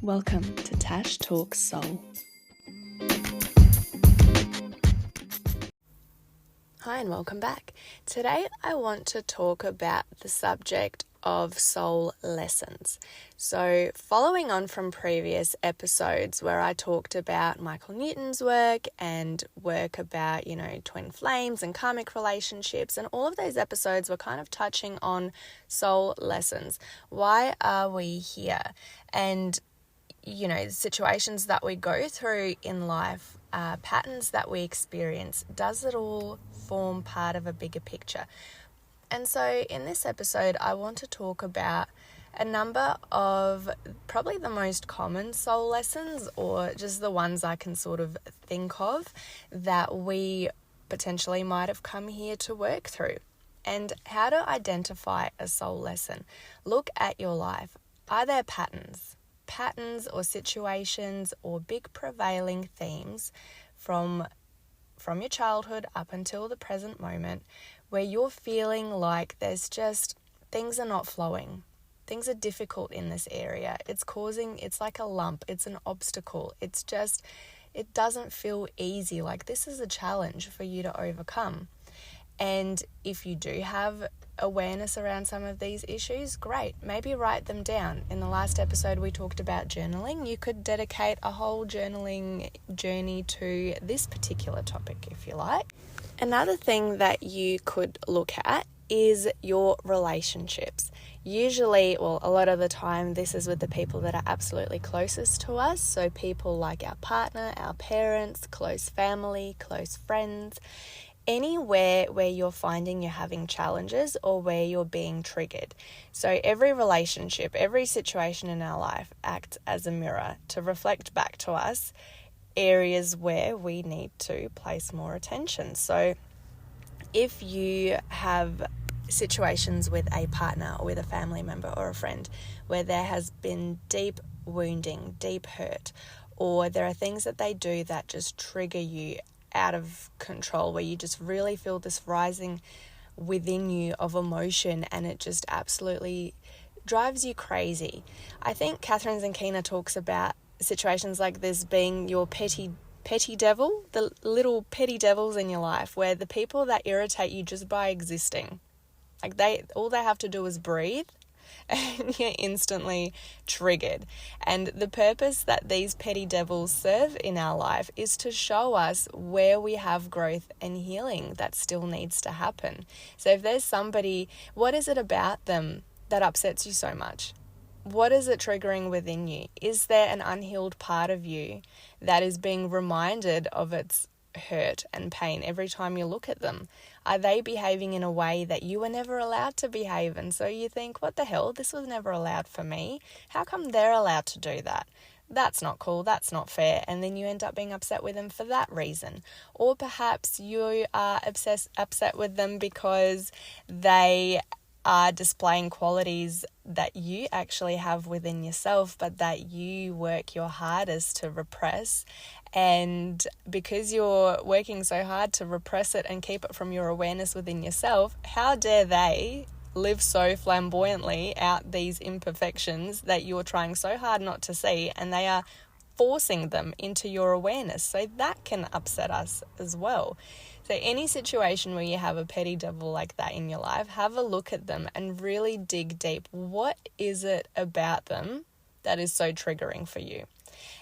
Welcome to Tash Talks Soul. Hi and welcome back. Today I want to talk about the subject of soul lessons. So following on from previous episodes where I talked about Michael Newton's work and work about, twin flames and karmic relationships, and all of those episodes were kind of touching on soul lessons. Why are we here? And situations that we go through in life, patterns that we experience, does it all form part of a bigger picture? And so in this episode, I want to talk about a number of probably the most common soul lessons, or just the ones I can sort of think of that we potentially might have come here to work through. And how to identify a soul lesson. Look at your life. Are there patterns or situations or big prevailing themes from your childhood up until the present moment where you're feeling like there's just things are not flowing, things are difficult in this area, it's like a lump, it's an obstacle, it doesn't feel easy, like this is a challenge for you to overcome. And if you do have awareness around some of these issues, great. Maybe write them down. In the last episode, we talked about journaling. You could dedicate a whole journaling journey to this particular topic, if you like. Another thing that you could look at is your relationships. Usually, a lot of the time, this is with the people that are absolutely closest to us. So people like our partner, our parents, close family, close friends. Anywhere where you're finding you're having challenges or where you're being triggered. So every relationship, every situation in our life acts as a mirror to reflect back to us areas where we need to place more attention. So if you have situations with a partner or with a family member or a friend where there has been deep wounding, deep hurt, or there are things that they do that just trigger you out of control, where you just really feel this rising within you of emotion and it just absolutely drives you crazy. I think Catherine Zankina talks about situations like this being your petty devil, the little petty devils in your life, where the people that irritate you just by existing, like all they have to do is breathe and you're instantly triggered. And the purpose that these petty devils serve in our life is to show us where we have growth and healing that still needs to happen. So if there's somebody, what is it about them that upsets you so much? What is it triggering within you? Is there an unhealed part of you that is being reminded of its hurt and pain every time you look at them? Are they behaving in a way that you were never allowed to behave? And so you think, what the hell? This was never allowed for me. How come they're allowed to do that? That's not cool. That's not fair. And then you end up being upset with them for that reason. Or perhaps you are upset with them because they are displaying qualities that you actually have within yourself, but that you work your hardest to repress. And because you're working so hard to repress it and keep it from your awareness within yourself, how dare they live so flamboyantly out these imperfections that you're trying so hard not to see, and they are forcing them into your awareness. So that can upset us as well. So any situation where you have a petty devil like that in your life, have a look at them and really dig deep. What is it about them that is so triggering for you?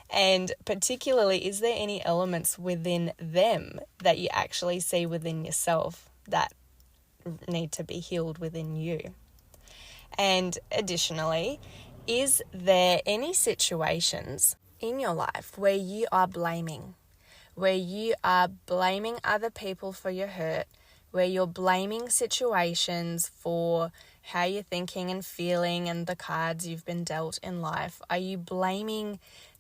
And particularly, is there any elements within them that you actually see within yourself that need to be healed within you? And additionally, is there any situations in your life where you are blaming other people for your hurt, where you're blaming situations for how you're thinking and feeling and the cards you've been dealt in life? Are you blaming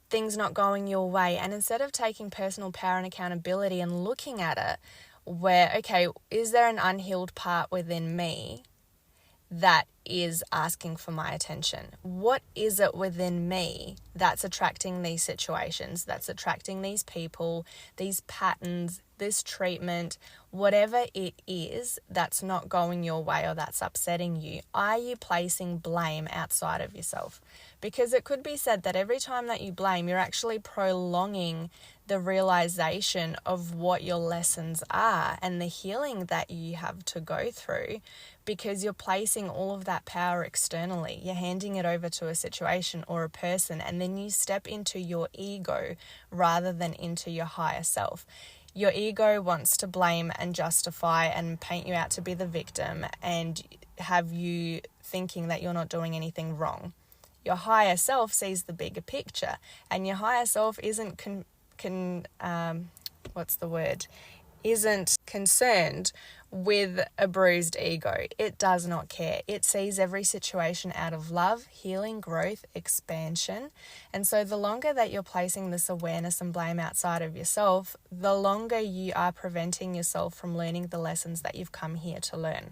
things not going your way? And instead of taking personal power and accountability and looking at it, where, okay, is there an unhealed part within me that is asking for my attention? What is it within me that's attracting these situations, that's attracting these people, these patterns, this treatment, whatever it is that's not going your way or that's upsetting you? Are you placing blame outside of yourself? Because it could be said that every time that you blame, you're actually prolonging the realization of what your lessons are and the healing that you have to go through, because you're placing all of that power externally. You're handing it over to a situation or a person, and then you step into your ego rather than into your higher self. Your ego wants to blame and justify and paint you out to be the victim and have you thinking that you're not doing anything wrong. Your higher self sees the bigger picture, and your higher self isn't isn't concerned with a bruised ego. It does not care. It sees every situation out of love, healing, growth, expansion. And so the longer that you're placing this awareness and blame outside of yourself, the longer you are preventing yourself from learning the lessons that you've come here to learn.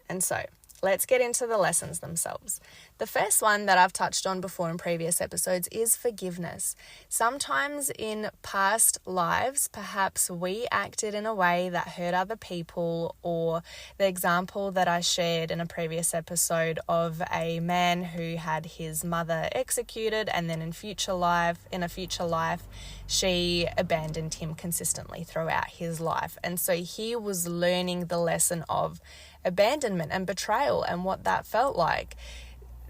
And so let's get into the lessons themselves. The first one that I've touched on before in previous episodes is forgiveness. Sometimes in past lives, perhaps we acted in a way that hurt other people, or the example that I shared in a previous episode of a man who had his mother executed, and then in a future life, she abandoned him consistently throughout his life. And so he was learning the lesson of abandonment and betrayal and what that felt like.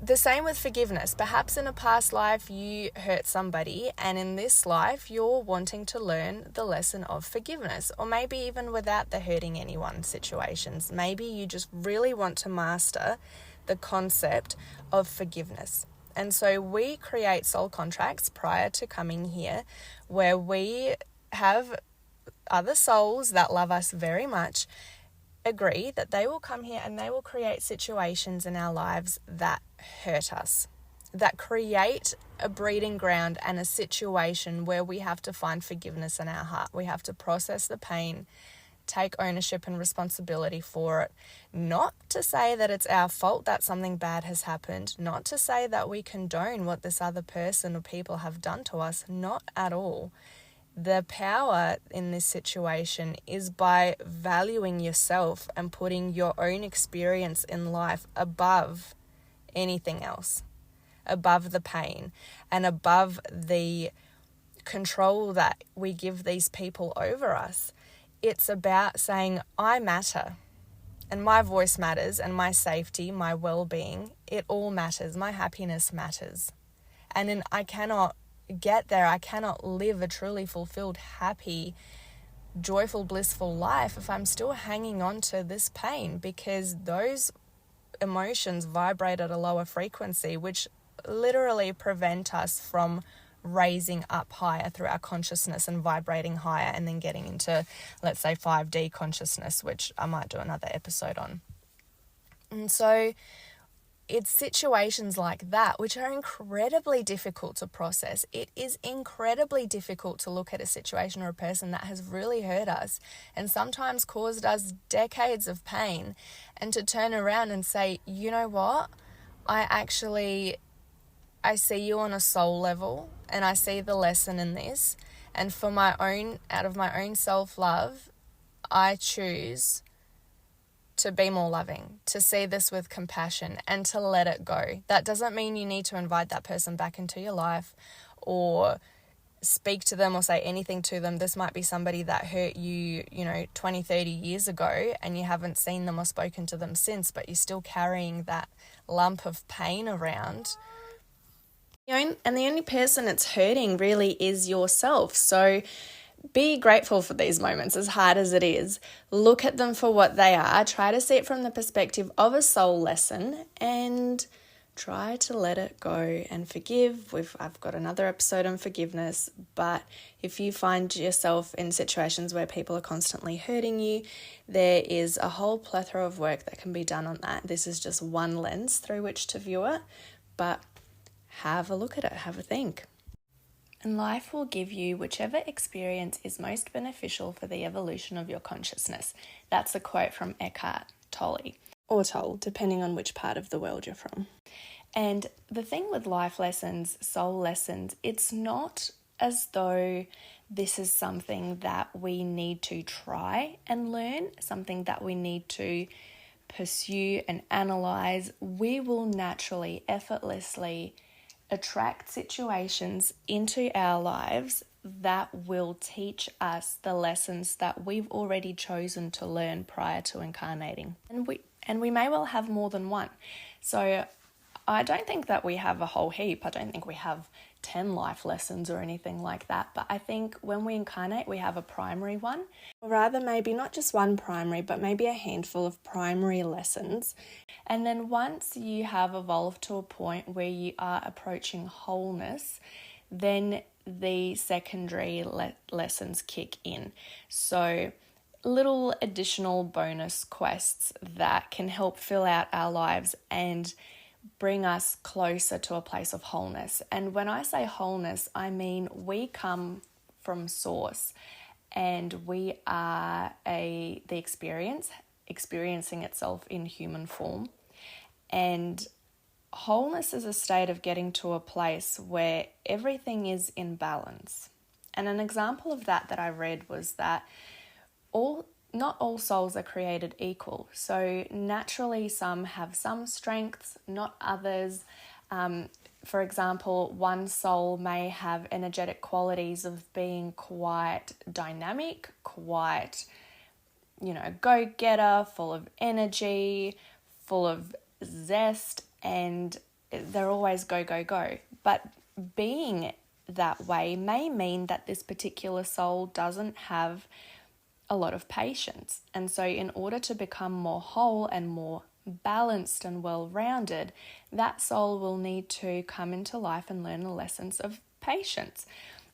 The same with forgiveness. Perhaps in a past life you hurt somebody, and in this life you're wanting to learn the lesson of forgiveness, or maybe even without the hurting anyone situations. Maybe you just really want to master the concept of forgiveness. And so we create soul contracts prior to coming here, where we have other souls that love us very much agree that they will come here and they will create situations in our lives that hurt us, that create a breeding ground and a situation where we have to find forgiveness in our heart. We have to process the pain, take ownership and responsibility for it. Not to say that it's our fault that something bad has happened, not to say that we condone what this other person or people have done to us, not at all. The power in this situation is by valuing yourself and putting your own experience in life above anything else, above the pain and above the control that we give these people over us. It's about saying, I matter, and my voice matters, and my safety, my well-being, it all matters. My happiness matters. And I cannot get there. I cannot live a truly fulfilled, happy, joyful, blissful life if I'm still hanging on to this pain, because those emotions vibrate at a lower frequency, which literally prevent us from raising up higher through our consciousness and vibrating higher, and then getting into, let's say, 5D consciousness, which I might do another episode on. And so it's situations like that which are incredibly difficult to process. It is incredibly difficult to look at a situation or a person that has really hurt us and sometimes caused us decades of pain, and to turn around and say, you know what, I see you on a soul level, and I see the lesson in this, and out of my own self-love, I choose to be more loving, to see this with compassion, and to let it go. That doesn't mean you need to invite that person back into your life or speak to them or say anything to them. This might be somebody that hurt you, 20, 30 years ago, and you haven't seen them or spoken to them since, but you're still carrying that lump of pain around. And the only person it's hurting really is yourself. So be grateful for these moments, as hard as it is. Look at them for what they are. Try to see it from the perspective of a soul lesson, and try to let it go and forgive. I've got another episode on forgiveness, but if you find yourself in situations where people are constantly hurting you, there is a whole plethora of work that can be done on that. This is just one lens through which to view it, but have a look at it, have a think. And life will give you whichever experience is most beneficial for the evolution of your consciousness. That's a quote from Eckhart Tolle. or toll, depending on which part of the world you're from. And the thing with life lessons, soul lessons, it's not as though this is something that we need to try and learn, something that we need to pursue and analyze. We will naturally, effortlessly attract situations into our lives that will teach us the lessons that we've already chosen to learn prior to incarnating. And we may well have more than one. So I don't think that we have a whole heap. I don't think we have 10 life lessons or anything like that. But I think when we incarnate, we have a primary one. Or rather, maybe not just one primary, but maybe a handful of primary lessons. And then once you have evolved to a point where you are approaching wholeness, then the secondary lessons kick in. So little additional bonus quests that can help fill out our lives and bring us closer to a place of wholeness. And when I say wholeness, I mean we come from source and we are the experiencing itself in human form. And wholeness is a state of getting to a place where everything is in balance. And an example of that I read was that not all souls are created equal. So naturally, some have some strengths, not others. For example, one soul may have energetic qualities of being quite dynamic, quite, go-getter, full of energy, full of zest, and they're always go, go, go. But being that way may mean that this particular soul doesn't have a lot of patience. And so in order to become more whole and more balanced and well-rounded, that soul will need to come into life and learn the lessons of patience.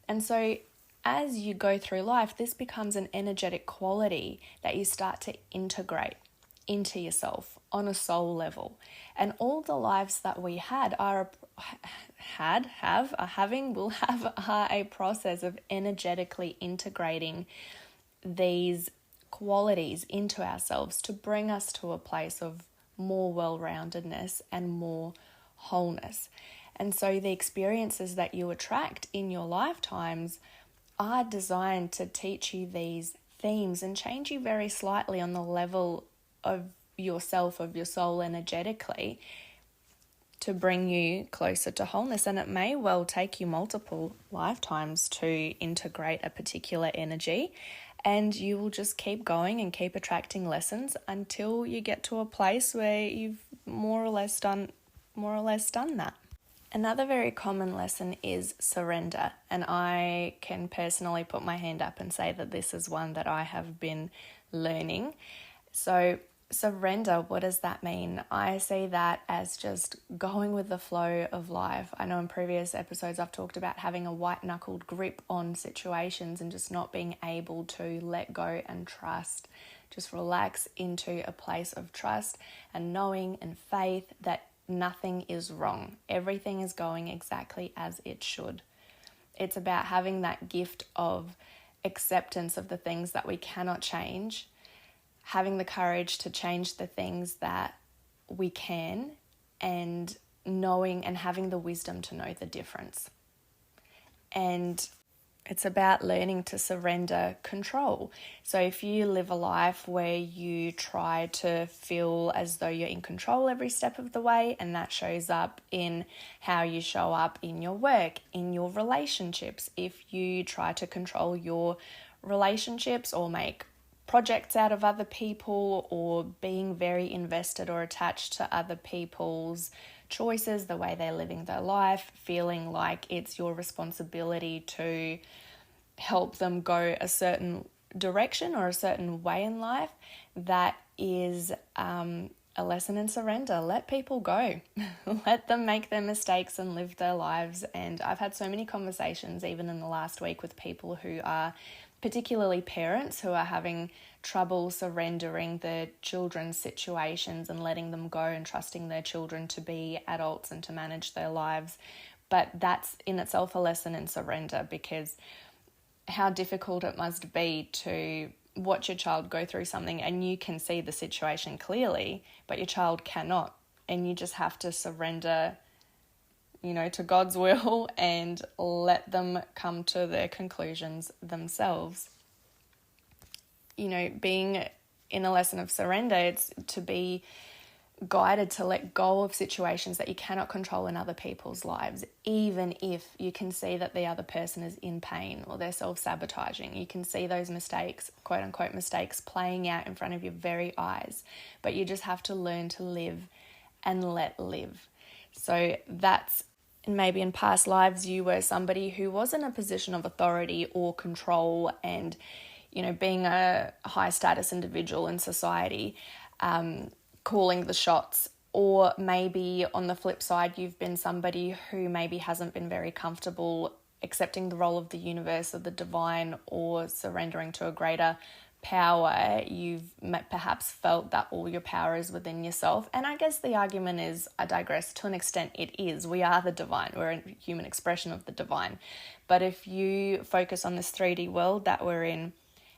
And so as you go through life, this becomes an energetic quality that you start to integrate into yourself on a soul level. And all the lives that we will have a process of energetically integrating these qualities into ourselves to bring us to a place of more well-roundedness and more wholeness. And so the experiences that you attract in your lifetimes are designed to teach you these themes and change you very slightly on the level of yourself, of your soul energetically, to bring you closer to wholeness. And it may well take you multiple lifetimes to integrate a particular energy, and you will just keep going and keep attracting lessons until you get to a place where you've more or less done that. Another very common lesson is surrender, and I can personally put my hand up and say that this is one that I have been learning. So surrender, what does that mean? I see that as just going with the flow of life. I know in previous episodes I've talked about having a white-knuckled grip on situations and just not being able to let go and trust. Just relax into a place of trust and knowing and faith that nothing is wrong. Everything is going exactly as it should. It's about having that gift of acceptance of the things that we cannot change, having the courage to change the things that we can, and knowing and having the wisdom to know the difference. And it's about learning to surrender control. So if you live a life where you try to feel as though you're in control every step of the way, and that shows up in how you show up in your work, in your relationships, if you try to control your relationships or make projects out of other people, or being very invested or attached to other people's choices, the way they're living their life, feeling like it's your responsibility to help them go a certain direction or a certain way in life, that is a lesson in surrender. Let people go. Let them make their mistakes and live their lives. And I've had so many conversations, even in the last week, with people who are particularly parents who are having trouble surrendering their children's situations and letting them go and trusting their children to be adults and to manage their lives. But that's in itself a lesson in surrender, because how difficult it must be to watch your child go through something and you can see the situation clearly, but your child cannot. And you just have to surrender, to God's will and let them come to their conclusions themselves. Being in a lesson of surrender, it's to be guided to let go of situations that you cannot control in other people's lives, even if you can see that the other person is in pain or they're self-sabotaging. You can see those mistakes, quote unquote mistakes, playing out in front of your very eyes, but you just have to learn to live and let live. So that's, maybe in past lives you were somebody who was in a position of authority or control and, being a high status individual in society, calling the shots. Or maybe on the flip side, you've been somebody who maybe hasn't been very comfortable accepting the role of the universe or the divine or surrendering to a greater power. You've perhaps felt that all your power is within yourself. And I guess the argument is, I digress, to an extent it is. We are the divine. We're a human expression of the divine. But if you focus on this 3D world that we're in,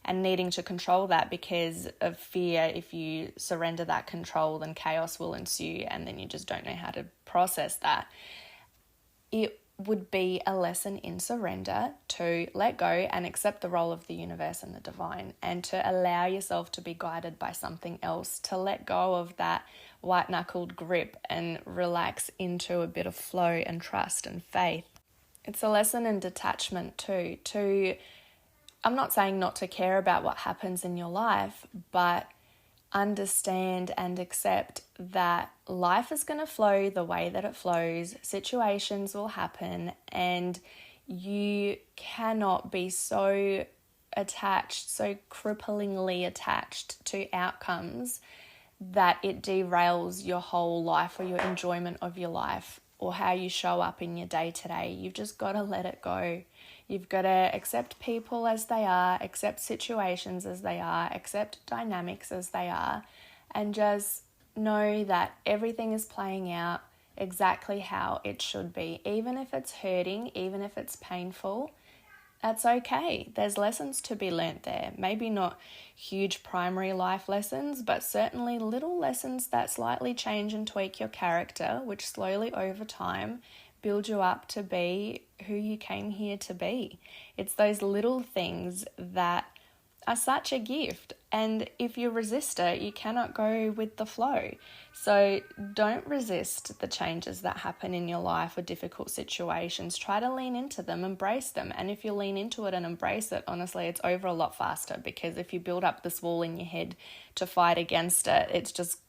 and needing to control that because of fear, if you surrender that control, then chaos will ensue and then you just don't know how to process that. It would be a lesson in surrender to let go and accept the role of the universe and the divine, and to allow yourself to be guided by something else, to let go of that white-knuckled grip and relax into a bit of flow and trust and faith. It's a lesson in detachment too, I'm not saying not to care about what happens in your life, but understand and accept that life is going to flow the way that it flows. Situations will happen, and you cannot be so attached, so cripplingly attached to outcomes that it derails your whole life or your enjoyment of your life or how you show up in your day to day. You've just got to let it go. You've got to accept people as they are, accept situations as they are, accept dynamics as they are, and just know that everything is playing out exactly how it should be. Even if it's hurting, even if it's painful, that's okay. There's lessons to be learnt there. Maybe not huge primary life lessons, but certainly little lessons that slightly change and tweak your character, which slowly over time build you up to be who you came here to be. It's those little things that are such a gift. And if you resist it, you cannot go with the flow. So don't resist the changes that happen in your life or difficult situations. Try to lean into them, embrace them. And if you lean into it and embrace it, honestly, it's over a lot faster, because if you build up this wall in your head to fight against it,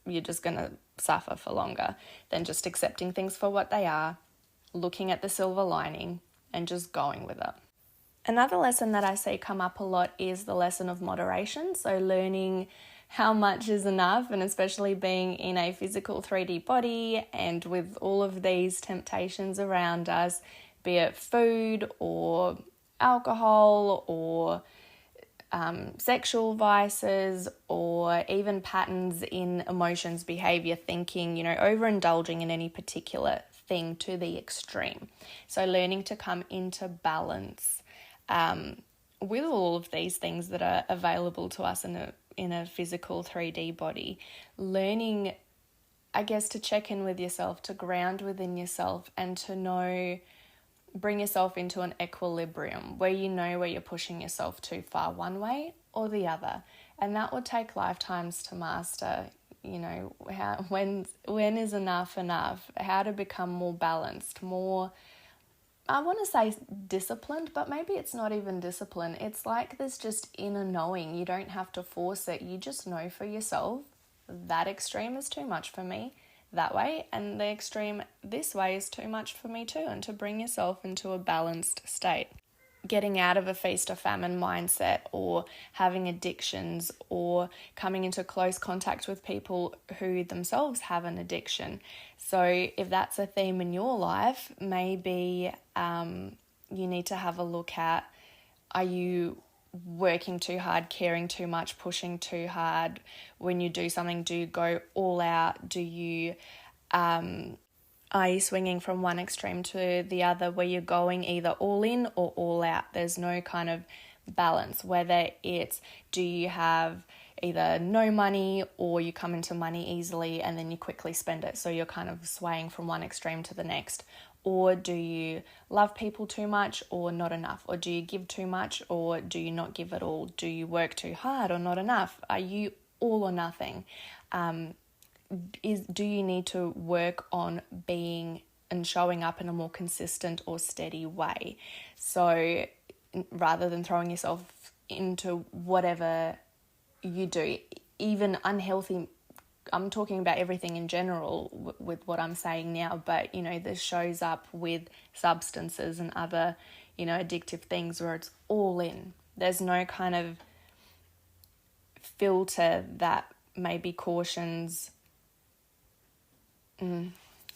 you're just going to suffer for longer than just accepting things for what they are, looking at the silver lining and just going with it. Another lesson that I see come up a lot is the lesson of moderation. So learning how much is enough, and especially being in a physical 3D body and with all of these temptations around us, be it food or alcohol or sexual vices or even patterns in emotions, behavior, thinking, overindulging in any particular thing to the extreme. So learning to come into balance with all of these things that are available to us in a physical 3D body. Learning, I guess, to check in with yourself, to ground within yourself, and to bring yourself into an equilibrium where you know where you're pushing yourself too far one way or the other. And that would take lifetimes to master. When is enough, how to become more balanced, more, I want to say disciplined, but maybe it's not even discipline. It's like this just inner knowing. You don't have to force it. You just know for yourself, that extreme is too much for me that way, and the extreme this way is too much for me too, and to bring yourself into a balanced state. Getting out of a feast or famine mindset, or having addictions, or coming into close contact with people who themselves have an addiction. So if that's a theme in your life, maybe you need to have a look at, are you working too hard, caring too much, pushing too hard? When you do something, do you go all out? Are you swinging from one extreme to the other, where you're going either all in or all out? There's no kind of balance, whether it's do you have either no money or you come into money easily and then you quickly spend it, so you're kind of swaying from one extreme to the next, or do you love people too much or not enough, or do you give too much or do you not give at all, do you work too hard or not enough, are you all or nothing, do you need to work on being and showing up in a more consistent or steady way. So rather than throwing yourself into whatever you do, even unhealthy, I'm talking about everything in general with what I'm saying now, but, this shows up with substances and other, addictive things where it's all in. There's no kind of filter that maybe cautions.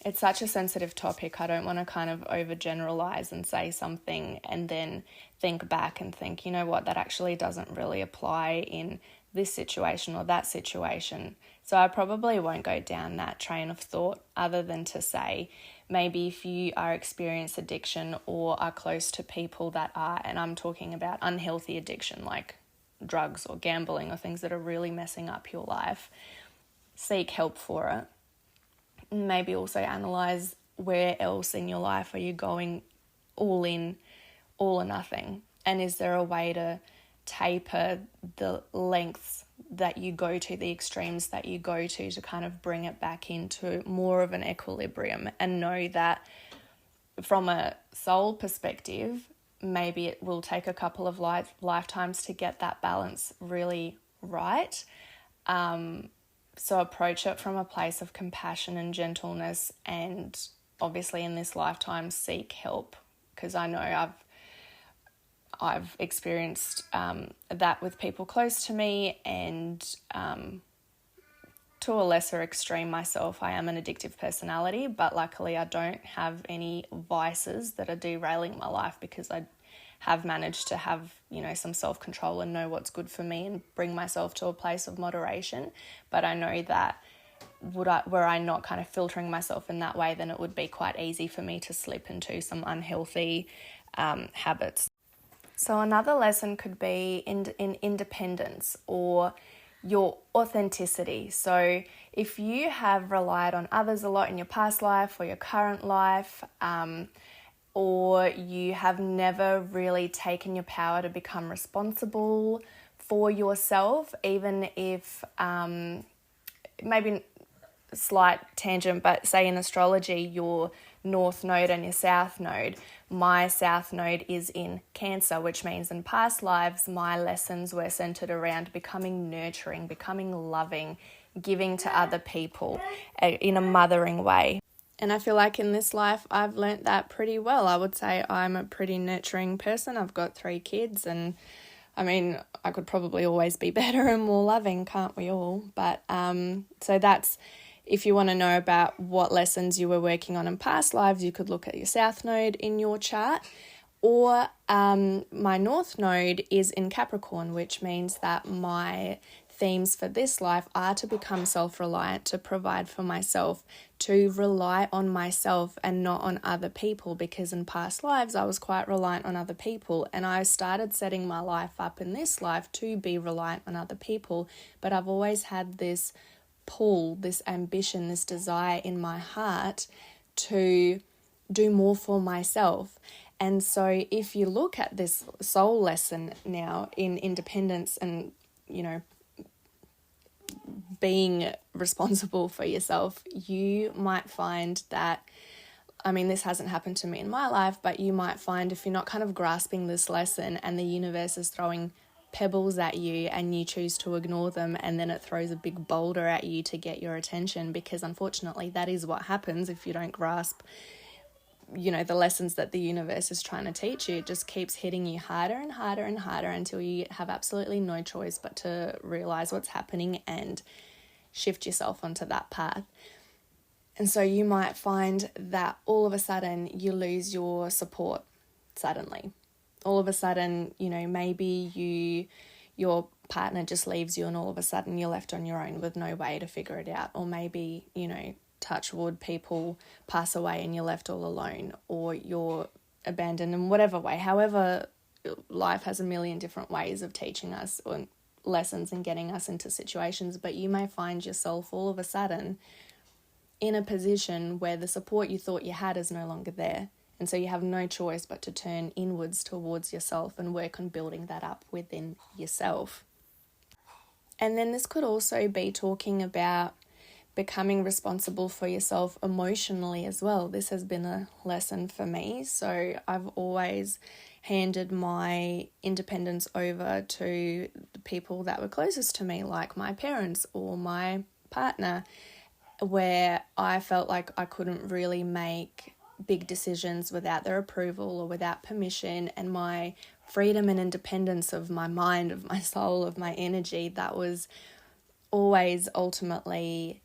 It's such a sensitive topic. I don't want to kind of overgeneralize and say something and then think back and think, you know what, that actually doesn't really apply in this situation or that situation. So I probably won't go down that train of thought, other than to say maybe if you are experiencing addiction or are close to people that are, and I'm talking about unhealthy addiction like drugs or gambling or things that are really messing up your life, seek help for it. Maybe also analyze where else in your life are you going all in, all or nothing, and is there a way to taper the lengths that you go to, the extremes that you go to kind of bring it back into more of an equilibrium, and know that from a soul perspective, maybe it will take a couple of lifetimes to get that balance really right. So approach it from a place of compassion and gentleness, and obviously in this lifetime seek help, because I know I've experienced that with people close to me, and to a lesser extreme myself. I am an addictive personality, but luckily I don't have any vices that are derailing my life, because I have managed to have, some self-control and know what's good for me and bring myself to a place of moderation. But I know that were I not kind of filtering myself in that way, then it would be quite easy for me to slip into some unhealthy habits. So another lesson could be in independence or your authenticity. So if you have relied on others a lot in your past life or your current life, or you have never really taken your power to become responsible for yourself, even if maybe slight tangent, but say in astrology, your north node and your south node. My south node is in Cancer, which means in past lives, my lessons were centered around becoming nurturing, becoming loving, giving to other people in a mothering way. And I feel like in this life, I've learnt that pretty well. I would say I'm a pretty nurturing person. I've got 3 kids, and I mean, I could probably always be better and more loving, can't we all? But so that's, if you want to know about what lessons you were working on in past lives, you could look at your South Node in your chart. Or my North Node is in Capricorn, which means that my themes for this life are to become self-reliant, to provide for myself, to rely on myself and not on other people, because in past lives I was quite reliant on other people, and I started setting my life up in this life to be reliant on other people. But I've always had this pull, this ambition, this desire in my heart to do more for myself. And so if you look at this soul lesson now in independence and, being responsible for yourself, you might find that, this hasn't happened to me in my life, but you might find if you're not kind of grasping this lesson and the universe is throwing pebbles at you and you choose to ignore them, and then it throws a big boulder at you to get your attention, because unfortunately that is what happens if you don't grasp the lessons that the universe is trying to teach you. It just keeps hitting you harder and harder and harder until you have absolutely no choice but to realize what's happening and shift yourself onto that path. And so you might find that all of a sudden you lose your support suddenly. All of a sudden, maybe your partner just leaves you and all of a sudden you're left on your own with no way to figure it out. Or maybe, touch wood, people pass away and you're left all alone, or you're abandoned in whatever way. However life has a million different ways of teaching us or lessons and getting us into situations, but you may find yourself all of a sudden in a position where the support you thought you had is no longer there. And so you have no choice but to turn inwards towards yourself and work on building that up within yourself. And then this could also be talking about becoming responsible for yourself emotionally as well. This has been a lesson for me. So I've always handed my independence over to the people that were closest to me, like my parents or my partner, where I felt like I couldn't really make big decisions without their approval or without permission, and my freedom and independence of my mind, of my soul, of my energy, that was always ultimately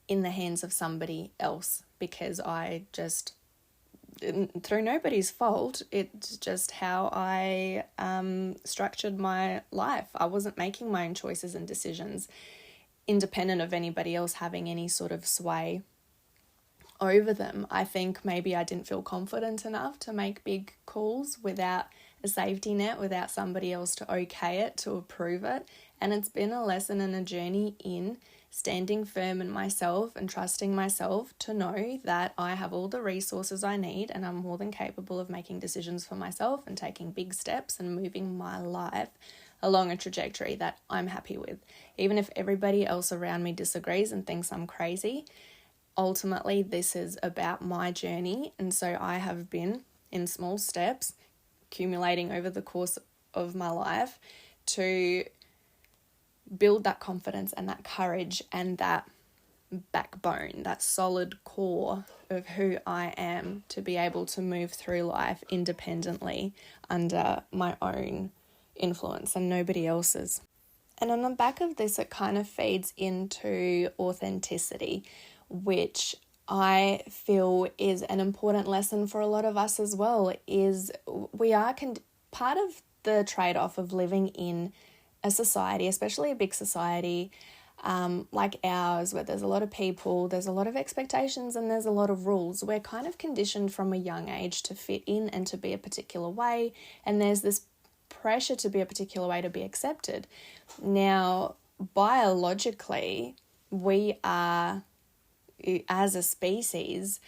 in the hands of somebody else, because I just, through nobody's fault, it's just how I structured my life. I wasn't making my own choices and decisions independent of anybody else having any sort of sway over them. I think maybe I didn't feel confident enough to make big calls without a safety net, without somebody else to okay it, to approve it. And it's been a lesson and a journey in standing firm in myself and trusting myself to know that I have all the resources I need and I'm more than capable of making decisions for myself and taking big steps and moving my life along a trajectory that I'm happy with. Even if everybody else around me disagrees and thinks I'm crazy, ultimately this is about my journey. And so I have been in small steps accumulating over the course of my life to build that confidence and that courage and that backbone, that solid core of who I am, to be able to move through life independently under my own influence and nobody else's. And on the back of this, it kind of feeds into authenticity, which I feel is an important lesson for a lot of us as well. Is we are part of the trade-off of living in a society, especially a big society like ours, where there's a lot of people, there's a lot of expectations, and there's a lot of rules. We're kind of conditioned from a young age to fit in and to be a particular way, and there's this pressure to be a particular way to be accepted. Now, biologically, we are, as a species,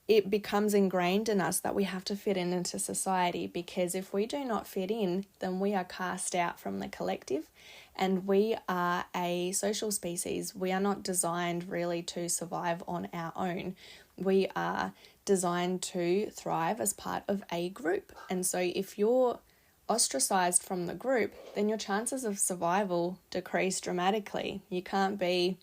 it becomes ingrained in us that we have to fit in into society, because if we do not fit in, then we are cast out from the collective, and we are a social species. We are not designed really to survive on our own. We are designed to thrive as part of a group. And so if you're ostracized from the group, then your chances of survival decrease dramatically. You can't be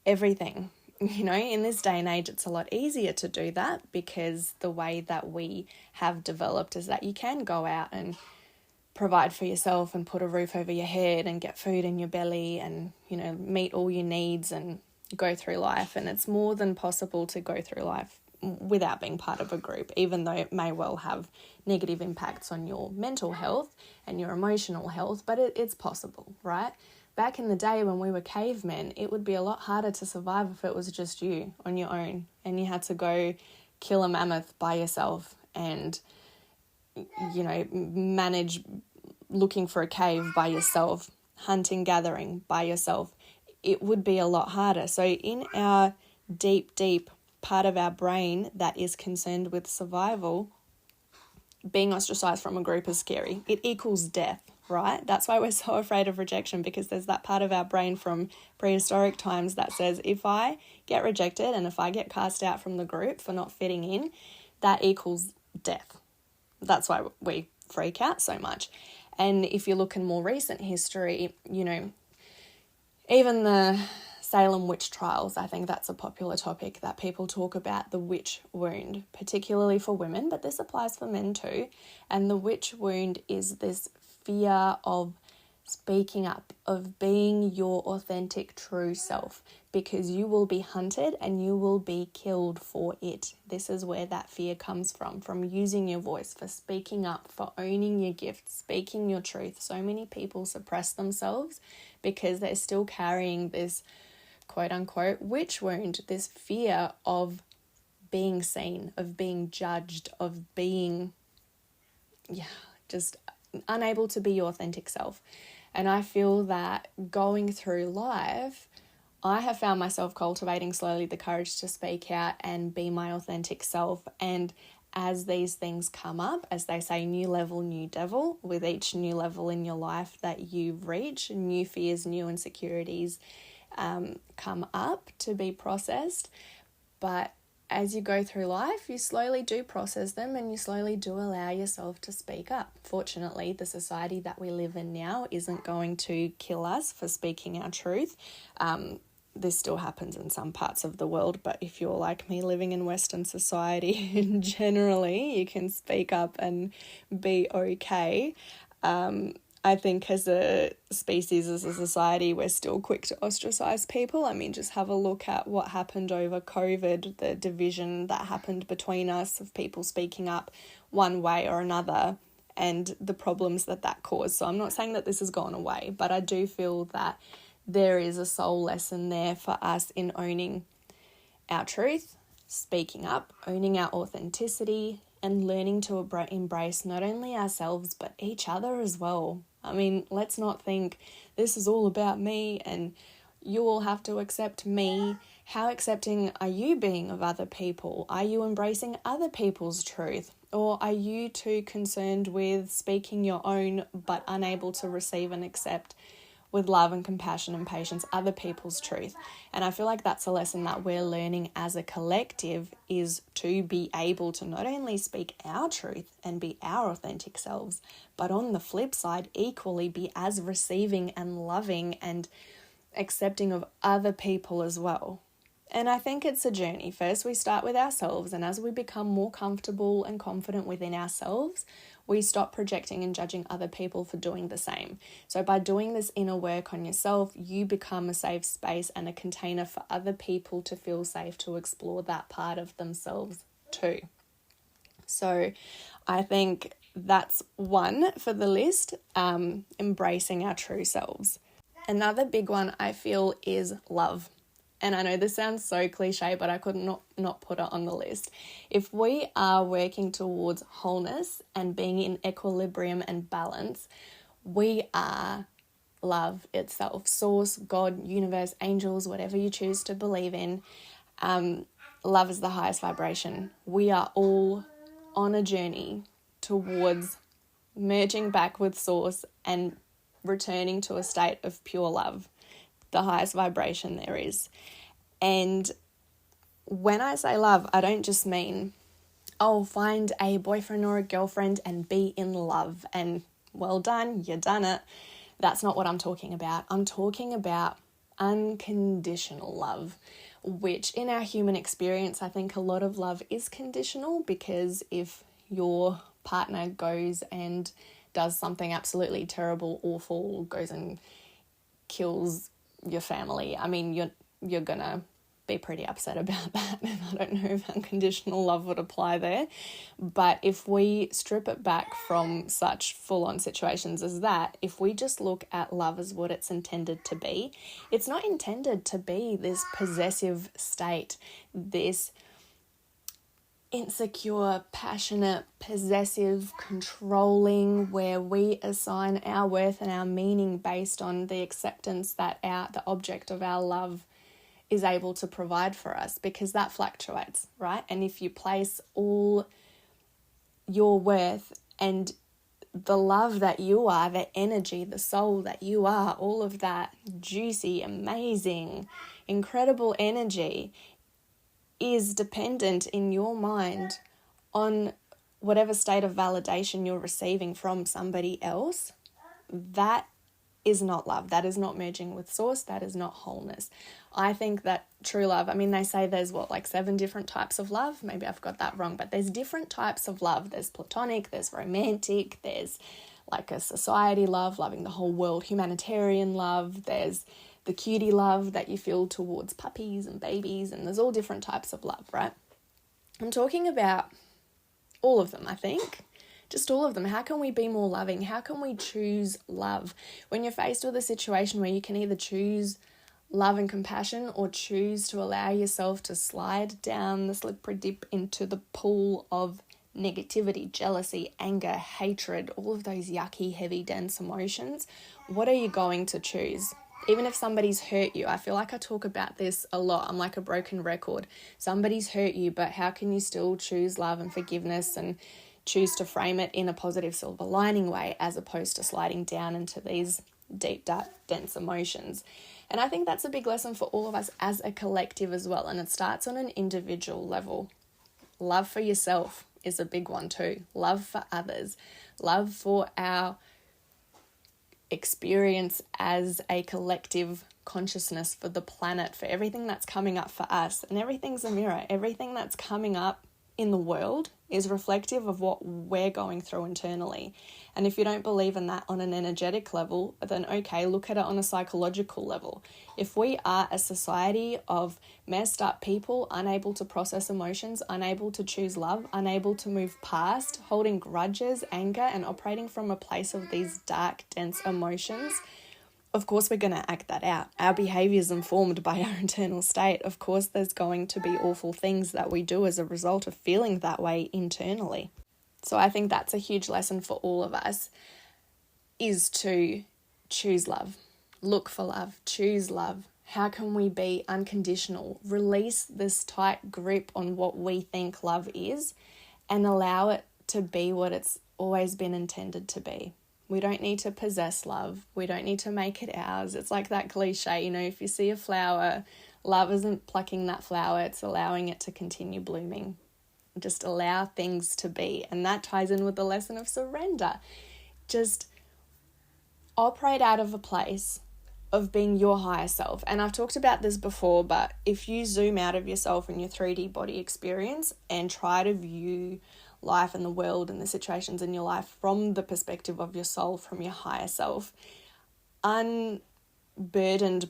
everything. You know, in this day and age, it's a lot easier to do that, because the way that we have developed is that you can go out and provide for yourself and put a roof over your head and get food in your belly and, you know, meet all your needs and go through life. And it's more than possible to go through life without being part of a group, even though it may well have negative impacts on your mental health and your emotional health, but it's possible, right? Back in the day when we were cavemen, it would be a lot harder to survive if it was just you on your own and you had to go kill a mammoth by yourself and, you know, manage looking for a cave by yourself, hunting, gathering by yourself. It would be a lot harder. So in our deep part of our brain that is concerned with survival, being ostracized from a group is scary. It equals death, right? That's why we're so afraid of rejection, because there's that part of our brain from prehistoric times that says, if I get rejected and if I get cast out from the group for not fitting in, that equals death. That's why we freak out so much. And if you look in more recent history, you know, even the Salem witch trials, I think that's a popular topic that people talk about, the witch wound, particularly for women, but this applies for men too. And the witch wound is this fear of speaking up, of being your authentic true self, because you will be hunted and you will be killed for it. This is where that fear comes from using your voice, for speaking up, for owning your gift, speaking your truth. So many people suppress themselves because they're still carrying this quote unquote witch wound, this fear of being seen, of being judged, of being just unable to be your authentic self. And I feel that going through life, I have found myself cultivating slowly the courage to speak out and be my authentic self. And as these things come up, as they say, new level, new devil, with each new level in your life that you reach, new fears, new insecurities come up to be processed. But as you go through life, you slowly do process them and you slowly do allow yourself to speak up. Fortunately, the society that we live in now isn't going to kill us for speaking our truth. This still happens in some parts of the world, but if you're like me living in Western society, generally you can speak up and be okay. I think as a species, as a society, we're still quick to ostracize people. I mean, just have a look at what happened over COVID, the division that happened between us of people speaking up one way or another and the problems that caused. So I'm not saying that this has gone away, but I do feel that there is a soul lesson there for us in owning our truth, speaking up, owning our authenticity, and learning to embrace not only ourselves but each other as well. I mean, let's not think this is all about me and you all have to accept me. How accepting are you being of other people? Are you embracing other people's truth? Or are you too concerned with speaking your own but unable to receive and accept with love and compassion and patience other people's truth? And I feel like that's a lesson that we're learning as a collective, is to be able to not only speak our truth and be our authentic selves, but on the flip side, equally be as receiving and loving and accepting of other people as well. And I think it's a journey. First, we start with ourselves, and as we become more comfortable and confident within ourselves, we stop projecting and judging other people for doing the same. So by doing this inner work on yourself, you become a safe space and a container for other people to feel safe to explore that part of themselves too. So I think that's one for the list, embracing our true selves. Another big one I feel is love. And I know this sounds so cliche, but I could not put it on the list. If we are working towards wholeness and being in equilibrium and balance, we are love itself. Source, God, universe, angels, whatever you choose to believe in. Love is the highest vibration. We are all on a journey towards merging back with source and returning to a state of pure love, the highest vibration there is. And when I say love, I don't just mean, oh, find a boyfriend or a girlfriend and be in love and well done, you done it. That's not what I'm talking about. I'm talking about unconditional love, which in our human experience, I think a lot of love is conditional, because if your partner goes and does something absolutely terrible, awful, goes and kills your family, I mean, you're gonna be pretty upset about that. And I don't know if unconditional love would apply there. But if we strip it back from such full-on situations as that, if we just look at love as what it's intended to be, it's not intended to be this possessive state, this insecure, passionate, possessive, controlling, where we assign our worth and our meaning based on the acceptance that the object of our love is able to provide for us, because that fluctuates, right? And if you place all your worth and the love that you are, the energy, the soul that you are, all of that juicy, amazing, incredible energy is dependent in your mind on whatever state of validation you're receiving from somebody else, that is not love. That is not merging with source. That is not wholeness. I think that true love, I mean, they say there's 7 different types of love. Maybe I've got that wrong, but there's different types of love. There's platonic, there's romantic, there's like a society love, loving the whole world, humanitarian love. There's the cutie love that you feel towards puppies and babies, and there's all different types of love, right? I'm talking about all of them, I think. Just all of them. How can we be more loving? How can we choose love? When you're faced with a situation where you can either choose love and compassion or choose to allow yourself to slide down the slippery dip into the pool of negativity, jealousy, anger, hatred, all of those yucky, heavy, dense emotions, what are you going to choose? Even if somebody's hurt you, I feel like I talk about this a lot. I'm like a broken record. Somebody's hurt you, but how can you still choose love and forgiveness and choose to frame it in a positive silver lining way, as opposed to sliding down into these deep, dark, dense emotions? And I think that's a big lesson for all of us as a collective as well. And it starts on an individual level. Love for yourself is a big one too. Love for others. Love for our experience as a collective consciousness, for the planet, for everything that's coming up for us. And everything's a mirror. Everything that's coming up in the world is reflective of what we're going through internally. And if you don't believe in that on an energetic level, then okay, look at it on a psychological level. If we are a society of messed up people, unable to process emotions, unable to choose love, unable to move past, holding grudges, anger, and operating from a place of these dark, dense emotions, of course we're going to act that out. Our behavior is informed by our internal state. Of course there's going to be awful things that we do as a result of feeling that way internally. So I think that's a huge lesson for all of us, is to choose love, look for love, choose love. How can we be unconditional? Release this tight grip on what we think love is and allow it to be what it's always been intended to be. We don't need to possess love. We don't need to make it ours. It's like that cliche, if you see a flower, love isn't plucking that flower, it's allowing it to continue blooming. Just allow things to be. And that ties in with the lesson of surrender. Just operate out of a place of being your higher self. And I've talked about this before, but if you zoom out of yourself and your 3D body experience and try to view life and the world and the situations in your life from the perspective of your soul, from your higher self, unburdened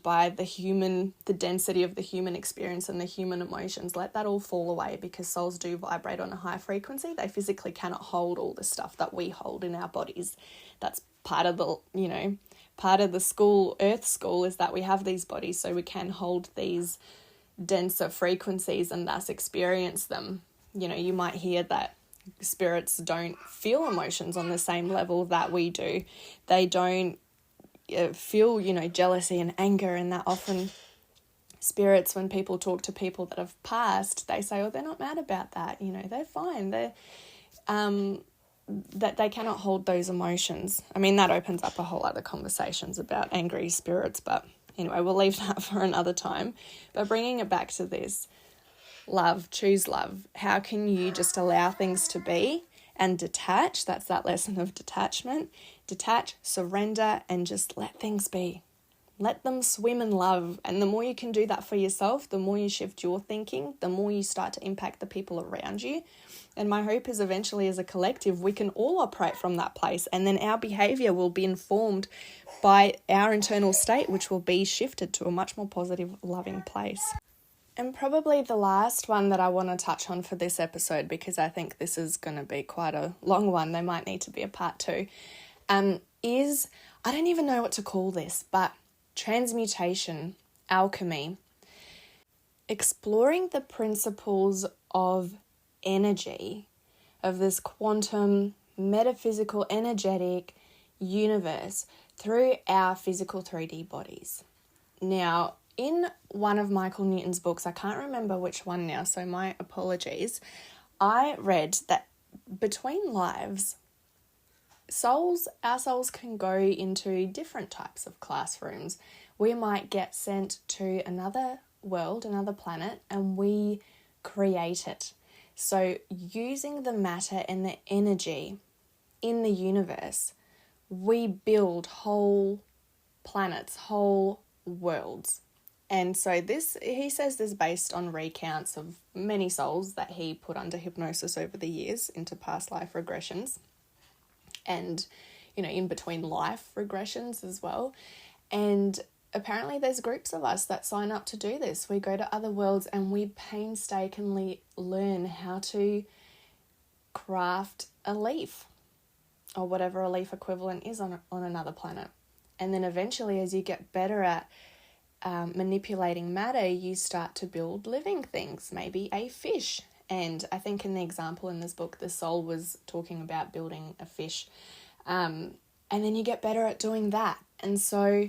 by the density of the human experience and the human emotions, let that all fall away, because souls do vibrate on a high frequency. They physically cannot hold all the stuff that we hold in our bodies. That's part of the school, Earth school, is that we have these bodies so we can hold these denser frequencies and thus experience them. You might hear that spirits don't feel emotions on the same level that we do. They don't feel, jealousy and anger, and that often spirits, when people talk to people that have passed, they say, oh, they're not mad about that, they're fine. They're that they cannot hold those emotions. I mean, that opens up a whole other conversations about angry spirits, but anyway, we'll leave that for another time. But bringing it back to this, love, choose love. How can you just allow things to be and detach? That's that lesson of detachment. Detach, surrender, and just let things be. Let them swim in love. And the more you can do that for yourself, the more you shift your thinking, the more you start to impact the people around you. And my hope is eventually, as a collective, we can all operate from that place, and then our behavior will be informed by our internal state, which will be shifted to a much more positive, loving place. And probably the last one that I want to touch on for this episode, because I think this is going to be quite a long one, there might need to be a part 2, is, I don't even know what to call this, but transmutation, alchemy, exploring the principles of energy, of this quantum, metaphysical, energetic universe through our physical 3D bodies. Now, in one of Michael Newton's books, I can't remember which one now, so my apologies, I read that between lives, our souls can go into different types of classrooms. We might get sent to another world, another planet, and we create it. So using the matter and the energy in the universe, we build whole planets, whole worlds. And so he says this based on recounts of many souls that he put under hypnosis over the years into past life regressions and, in between life regressions as well. And apparently there's groups of us that sign up to do this. We go to other worlds and we painstakingly learn how to craft a leaf or whatever a leaf equivalent is on another planet. And then eventually, as you get better at manipulating matter, you start to build living things, maybe a fish. And I think in the example in this book, the soul was talking about building a fish. And then you get better at doing that. And so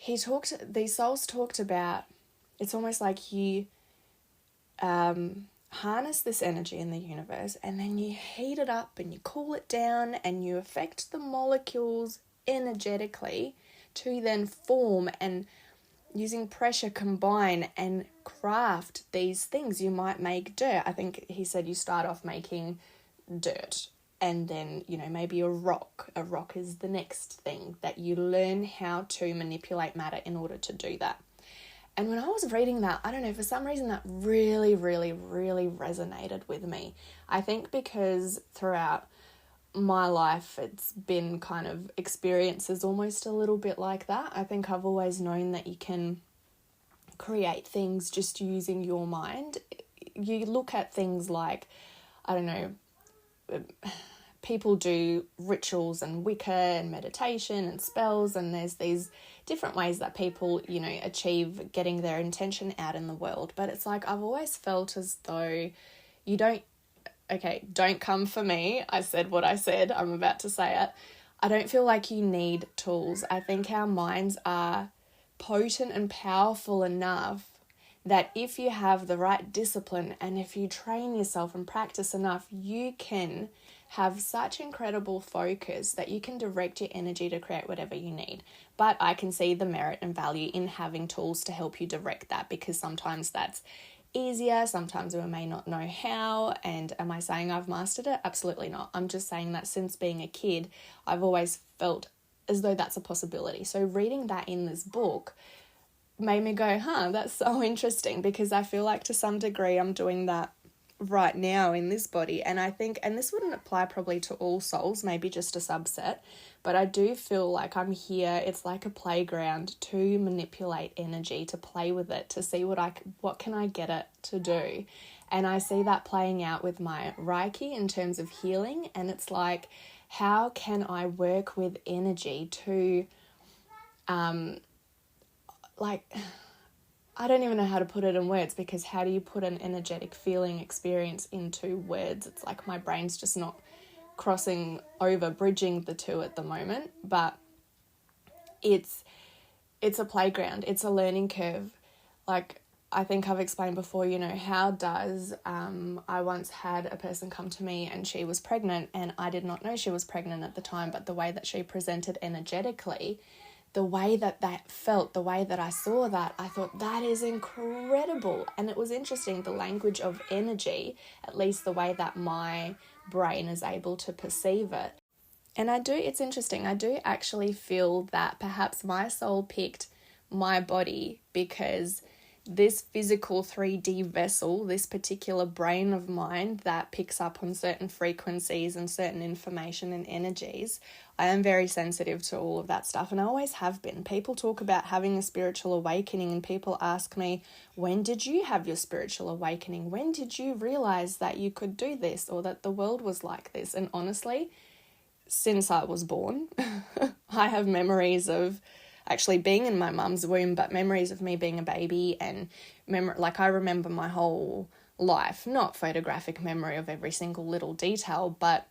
these souls talked about, it's almost like you harness this energy in the universe, and then you heat it up and you cool it down and you affect the molecules energetically to then form and using pressure combine and craft these things. You might make dirt. I think he said you start off making dirt and then, maybe a rock. A rock is the next thing that you learn how to manipulate matter in order to do that. And when I was reading that, I don't know, for some reason that really, really, really resonated with me. I think because throughout my life, it's been kind of experiences almost a little bit like that. I think I've always known that you can create things just using your mind. You look at things like, I don't know, people do rituals and Wicca and meditation and spells, and there's these different ways that people, achieve getting their intention out in the world. But it's like, I've always felt as though don't come for me. I said what I said. I'm about to say it. I don't feel like you need tools. I think our minds are potent and powerful enough that if you have the right discipline and if you train yourself and practice enough, you can have such incredible focus that you can direct your energy to create whatever you need. But I can see the merit and value in having tools to help you direct that, because sometimes that's easier, sometimes we may not know how. And am I saying I've mastered it? Absolutely not. I'm just saying that since being a kid, I've always felt as though that's a possibility. So reading that in this book made me go, that's so interesting, because I feel like to some degree I'm doing that right now in this body. And I think, and this wouldn't apply probably to all souls, maybe just a subset, but I do feel like I'm here. It's like a playground to manipulate energy, to play with it, to see what can I get it to do. And I see that playing out with my Reiki in terms of healing. And it's like, how can I work with energy to, I don't even know how to put it in words, because how do you put an energetic feeling experience into words? It's like my brain's just not crossing over, bridging the two at the moment. But it's a playground. It's a learning curve. Like I think I've explained before, how does, I once had a person come to me and she was pregnant, and I did not know she was pregnant at the time, but the way that she presented energetically, the way that felt, the way that I saw that, I thought that is incredible. And it was interesting, the language of energy, at least the way that my brain is able to perceive it. And it's interesting, I do actually feel that perhaps my soul picked my body because this physical 3D vessel, this particular brain of mine that picks up on certain frequencies and certain information and energies, I am very sensitive to all of that stuff, and I always have been. People talk about having a spiritual awakening, and people ask me, when did you have your spiritual awakening? When did you realize that you could do this, or that the world was like this? And honestly, since I was born, I have memories of actually being in my mum's womb, but memories of me being a baby, and I remember my whole life, not photographic memory of every single little detail, but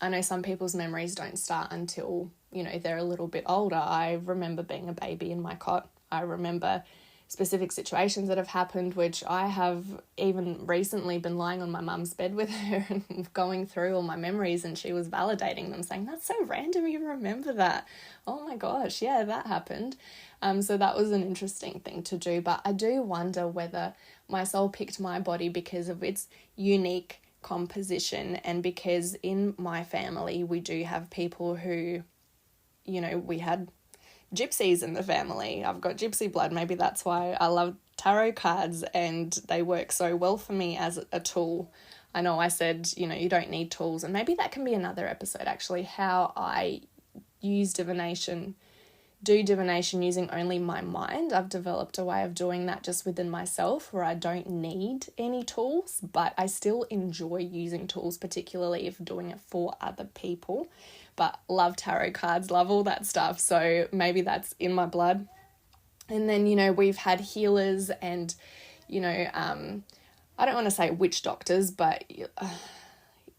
I know some people's memories don't start until, they're a little bit older. I remember being a baby in my cot. I remember specific situations that have happened, which I have even recently been lying on my mum's bed with her and going through all my memories, and she was validating them, saying, that's so random, you remember that. Oh my gosh, yeah, that happened. So that was an interesting thing to do. But I do wonder whether my soul picked my body because of its unique composition, and because in my family we do have people who, we had gypsies in the family. I've got gypsy blood. Maybe that's why I love tarot cards, and they work so well for me as a tool. I know I said, you don't need tools, and maybe that can be another episode actually, how I do divination using only my mind. I've developed a way of doing that just within myself where I don't need any tools, but I still enjoy using tools, particularly if doing it for other people. But love tarot cards, love all that stuff. So maybe that's in my blood. And then, we've had healers and, I don't want to say witch doctors, but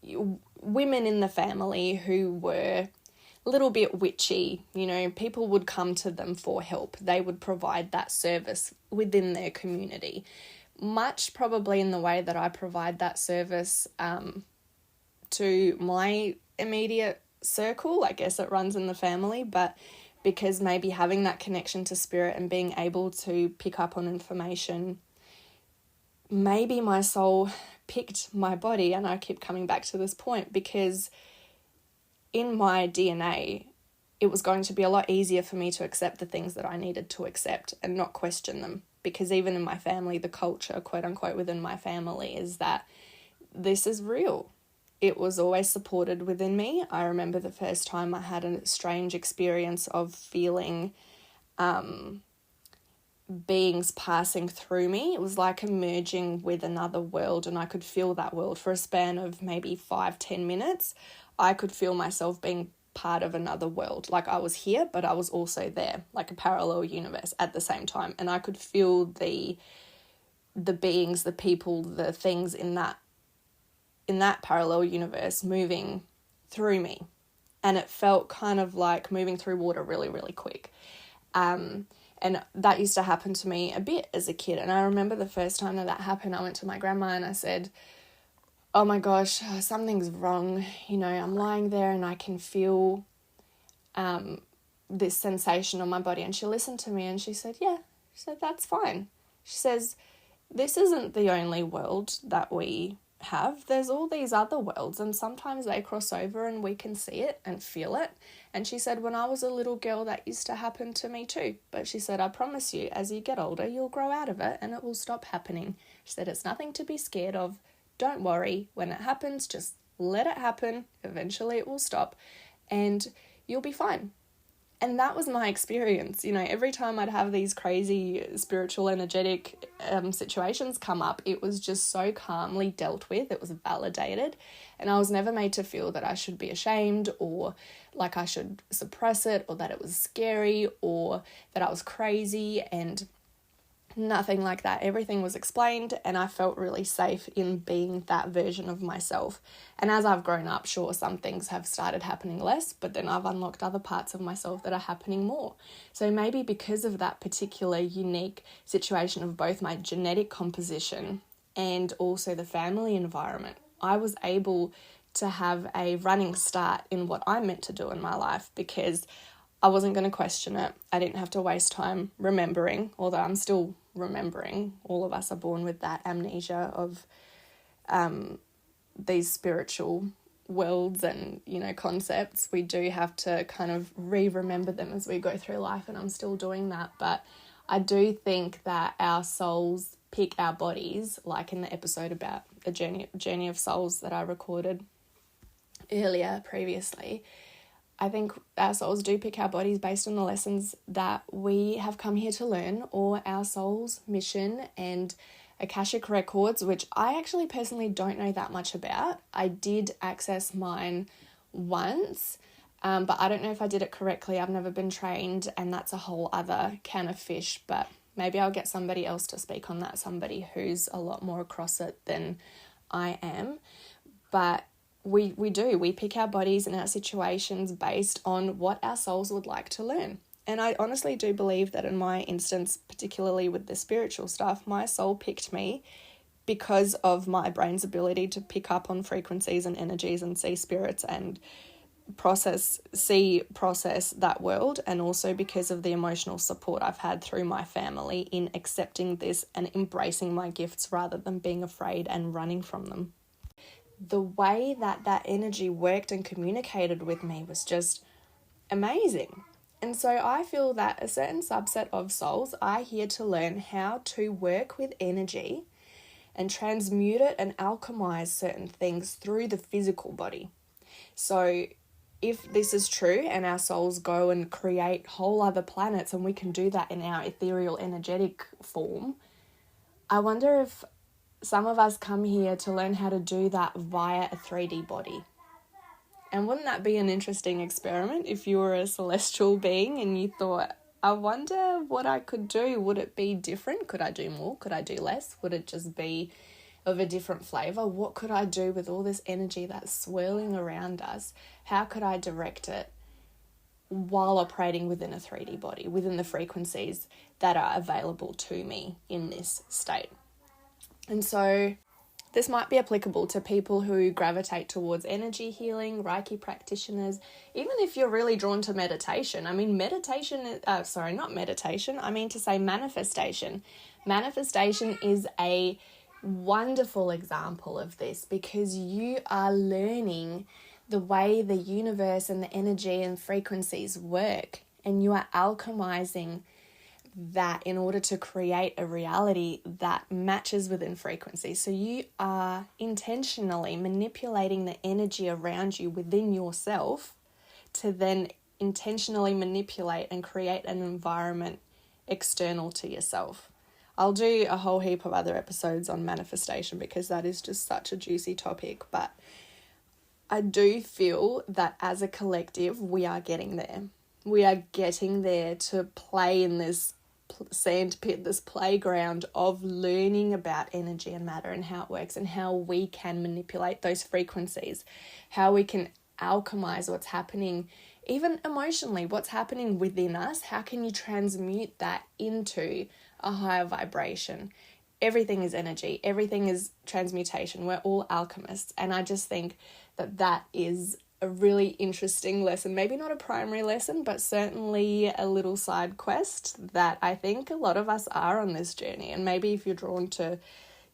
women in the family who were a little bit witchy. People would come to them for help. They would provide that service within their community, much probably in the way that I provide that service to my immediate circle. I guess it runs in the family, but because maybe having that connection to spirit and being able to pick up on information, maybe my soul picked my body. And I keep coming back to this point because in my DNA, it was going to be a lot easier for me to accept the things that I needed to accept and not question them. Because even in my family, the culture, quote unquote, within my family is that this is real. It was always supported within me. I remember the first time I had a strange experience of feeling beings passing through me. It was like emerging with another world, and I could feel that world for a span of maybe 5-10 minutes. I could feel myself being part of another world. Like I was here, but I was also there, like a parallel universe at the same time. And I could feel the beings, the people, the things in that parallel universe moving through me. And it felt kind of like moving through water really, really quick. And that used to happen to me a bit as a kid. And I remember the first time that happened, I went to my grandma and I said, oh my gosh, something's wrong. I'm lying there and I can feel this sensation on my body. And she listened to me and she said, yeah. She said, that's fine. She says, this isn't the only world that we have. There's all these other worlds, and sometimes they cross over and we can see it and feel it. And she said, when I was a little girl, that used to happen to me too. But she said, I promise you, as you get older, you'll grow out of it and it will stop happening. She said, it's nothing to be scared of. Don't worry. When it happens, just let it happen. Eventually it will stop and you'll be fine. And that was my experience. Every time I'd have these crazy spiritual, energetic situations come up, it was just so calmly dealt with. It was validated. And I was never made to feel that I should be ashamed or like I should suppress it or that it was scary or that I was crazy, and nothing like that. Everything was explained and I felt really safe in being that version of myself. And as I've grown up, sure, some things have started happening less, but then I've unlocked other parts of myself that are happening more. So maybe because of that particular unique situation of both my genetic composition and also the family environment, I was able to have a running start in what I'm meant to do in my life because I wasn't going to question it. I didn't have to waste time remembering, although I'm still remembering. All of us are born with that amnesia of these spiritual worlds and, concepts. We do have to kind of re-remember them as we go through life, and I'm still doing that. But I do think that our souls pick our bodies, like in the episode about a journey of souls that I recorded earlier previously. I think our souls do pick our bodies based on the lessons that we have come here to learn, or our soul's mission and Akashic records, which I actually personally don't know that much about. I did access mine once, but I don't know if I did it correctly. I've never been trained, and that's a whole other can of fish, but maybe I'll get somebody else to speak on that, somebody who's a lot more across it than I am. But we pick our bodies and our situations based on what our souls would like to learn. And I honestly do believe that in my instance, particularly with the spiritual stuff, my soul picked me because of my brain's ability to pick up on frequencies and energies and see spirits and process that world, and also because of the emotional support I've had through my family in accepting this and embracing my gifts rather than being afraid and running from them. The way that energy worked and communicated with me was just amazing. And so I feel that a certain subset of souls are here to learn how to work with energy and transmute it and alchemize certain things through the physical body. So if this is true and our souls go and create whole other planets and we can do that in our ethereal energetic form, I wonder if some of us come here to learn how to do that via a 3D body. And wouldn't that be an interesting experiment if you were a celestial being and you thought, I wonder what I could do? Would it be different? Could I do more? Could I do less? Would it just be of a different flavor. What could I do with all this energy that's swirling around us? How could I direct it while operating within a 3D body, within the frequencies that are available to me in this state? And so this might be applicable to people who gravitate towards energy healing, Reiki practitioners, even if you're really drawn to meditation. I mean, manifestation. Manifestation is a wonderful example of this, because you are learning the way the universe and the energy and frequencies work, and you are alchemizing that in order to create a reality that matches within frequency. So you are intentionally manipulating the energy around you within yourself to then intentionally manipulate and create an environment external to yourself. I'll do a whole heap of other episodes on manifestation because that is just such a juicy topic, but I do feel that as a collective, we are getting there. We are getting there to play in this sand pit, this playground of learning about energy and matter and how it works, and how we can manipulate those frequencies, how we can alchemize what's happening, even emotionally, what's happening within us. How can you transmute that into a higher vibration? Everything is energy. Everything is transmutation. We're all alchemists. And I just think that that is a really interesting lesson. Maybe not a primary lesson, but certainly a little side quest that I think a lot of us are on this journey. And maybe if you're drawn to,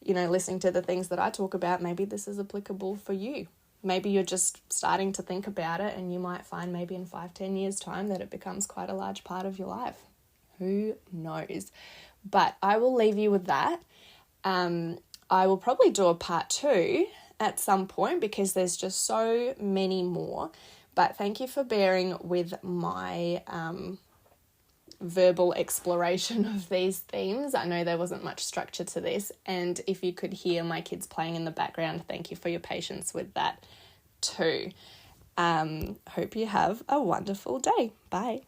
listening to the things that I talk about, maybe this is applicable for you. Maybe you're just starting to think about it, and you might find maybe in 5-10 years time that it becomes quite a large part of your life. Who knows? But I will leave you with that. I will probably do a part 2 at some point because there's just so many more. But thank you for bearing with my verbal exploration of these themes. I know there wasn't much structure to this, and if you could hear my kids playing in the background, thank you for your patience with that too. Hope you have a wonderful day. Bye.